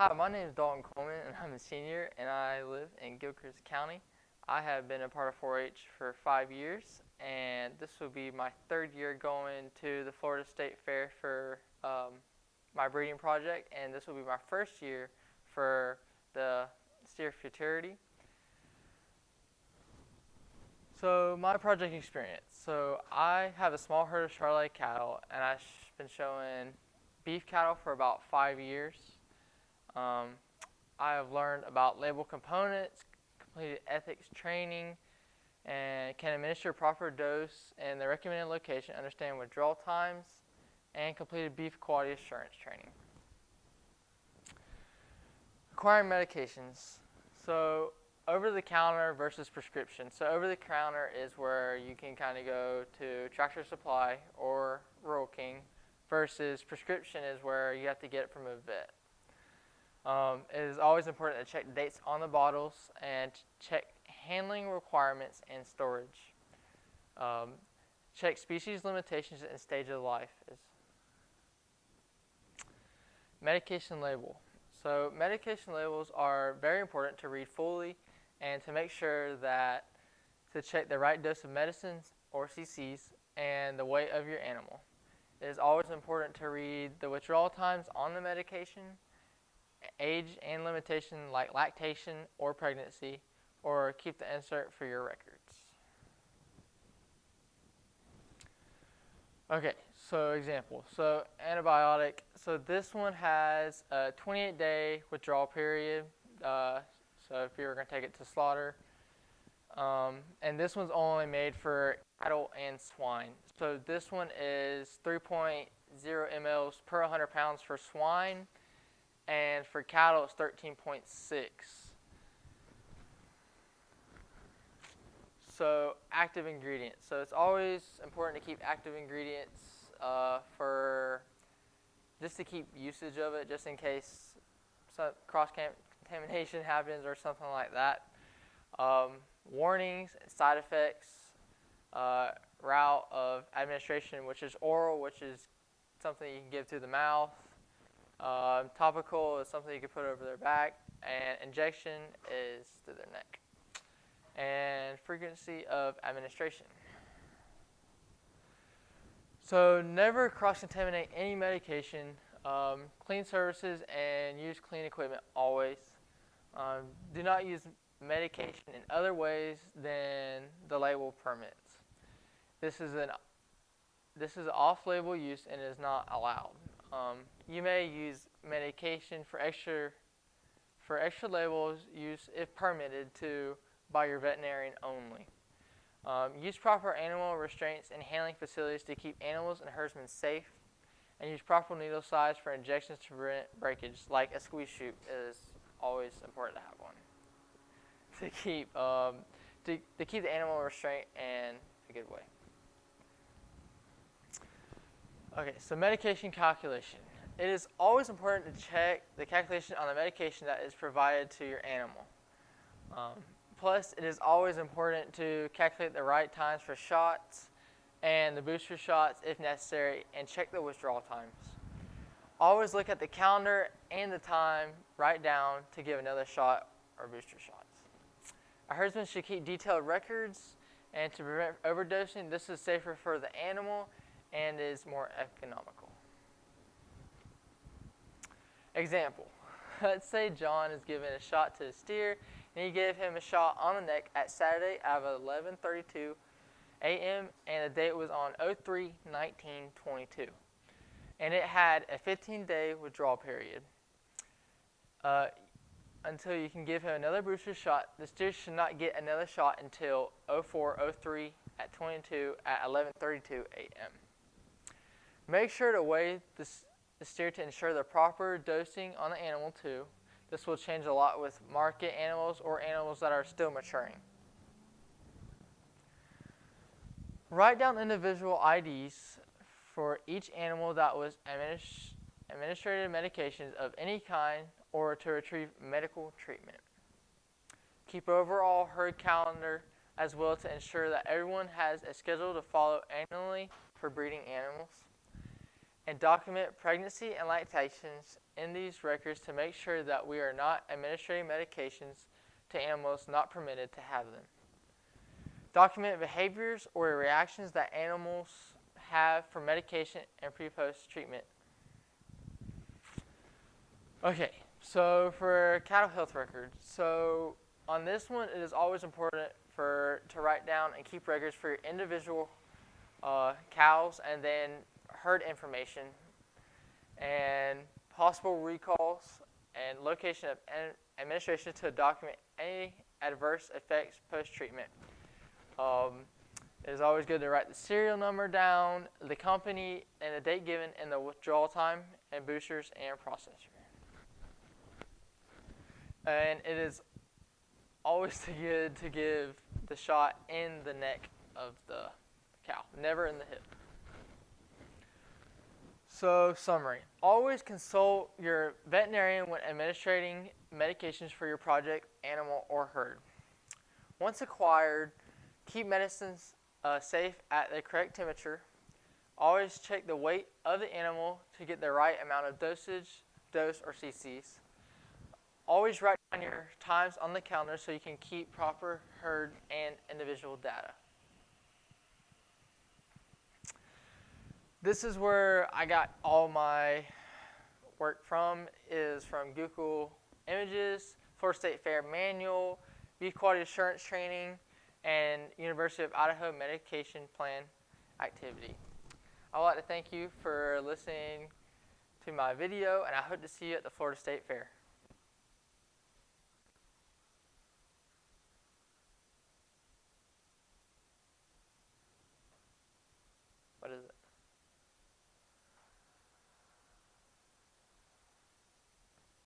Hi, my name is Dalton Coleman, and I'm a senior, and I live in Gilchrist County. I have been a part of 4-H for 5 years, and this will be my third year going to the Florida State Fair for my breeding project, and this will be my first year for the steer futurity. So my project experience. So I have a small herd of Charolais cattle, and I've been showing beef cattle for about 5 years. I have learned about label components, completed ethics training, and can administer proper dose and the recommended location, understand withdrawal times, and completed beef quality assurance training. Acquiring medications. So over-the-counter versus prescription. So over-the-counter is where you can kind of go to Tractor Supply or Rural King, versus prescription is where you have to get it from a vet. It is always important to check dates on the bottles and check handling requirements and storage. Check species limitations and stage of life. Medication label. So medication labels are very important to read fully and to make sure that to check the right dose of medicines or cc's and the weight of your animal. It is always important to read the withdrawal times on the medication, age and limitation like lactation or pregnancy, or keep the insert for your records. Okay, so example. So antibiotic. So this one has a 28-day withdrawal period. So if you were going to take it to slaughter. And this one's only made for cattle and swine. So this one is 3.0 mLs per 100 pounds for swine. And for cattle, it's 13.6. So active ingredients. So it's always important to keep active ingredients for just to keep usage of it, just in case some cross-contamination happens or something like that. Warnings, side effects, route of administration, which is oral, which is something you can give through the mouth. Topical is something you can put over their back, and injection is through their neck. And frequency of administration. So never cross-contaminate any medication. Clean surfaces and use clean equipment always. Do not use medication in other ways than the label permits. This is off-label use and is not allowed. You may use medication for extra labels use if permitted by your veterinarian only. Use proper animal restraints and handling facilities to keep animals and herdsmen safe, and use proper needle size for injections to prevent breakage, like a squeeze chute is always important to have one to keep the animal restraint in a good way. Okay, so medication calculation. It is always important to check the calculation on the medication that is provided to your animal. Plus, it is always important to calculate the right times for shots and the booster shots if necessary, and check the withdrawal times. Always look at the calendar and the time, write down to give another shot or booster shots. A herdsman should keep detailed records, and to prevent overdosing, this is safer for the animal and is more economical. Example. Let's say John is given a shot to a steer, and you gave him a shot on the neck at Saturday at 11:32 a.m. and the date was on 03/19/22, and it had a 15-day withdrawal period. Until you can give him another booster shot, the steer should not get another shot until 04/03/22 at 11:32 a.m. Make sure to weigh the steer to ensure the proper dosing on the animal too. This will change a lot with market animals or animals that are still maturing. Write down individual IDs for each animal that was administered medications of any kind or to retrieve medical treatment. Keep overall herd calendar as well to ensure that everyone has a schedule to follow annually for breeding animals. and document pregnancy and lactations in these records to make sure that we are not administering medications to animals not permitted to have them. Document behaviors or reactions that animals have for medication and pre-post treatment. Okay, so for cattle health records, so on this one, it is always important to write down and keep records for your individual cows, and then herd information and possible recalls and location of administration to document any adverse effects post-treatment. It is always good to write the serial number down, the company, and the date given, and the withdrawal time, and boosters and processor. And it is always good to give the shot in the neck of the cow, never in the hip. So, summary. Always consult your veterinarian when administering medications for your project, animal, or herd. Once acquired, keep medicines safe at the correct temperature. Always check the weight of the animal to get the right amount of dose, or cc's. Always write down your times on the calendar so you can keep proper herd and individual data. This is where I got all my work from, is from Google Images, Florida State Fair Manual, Beef Quality Assurance Training, and University of Idaho Medication Plan Activity. I would like to thank you for listening to my video, and I hope to see you at the Florida State Fair.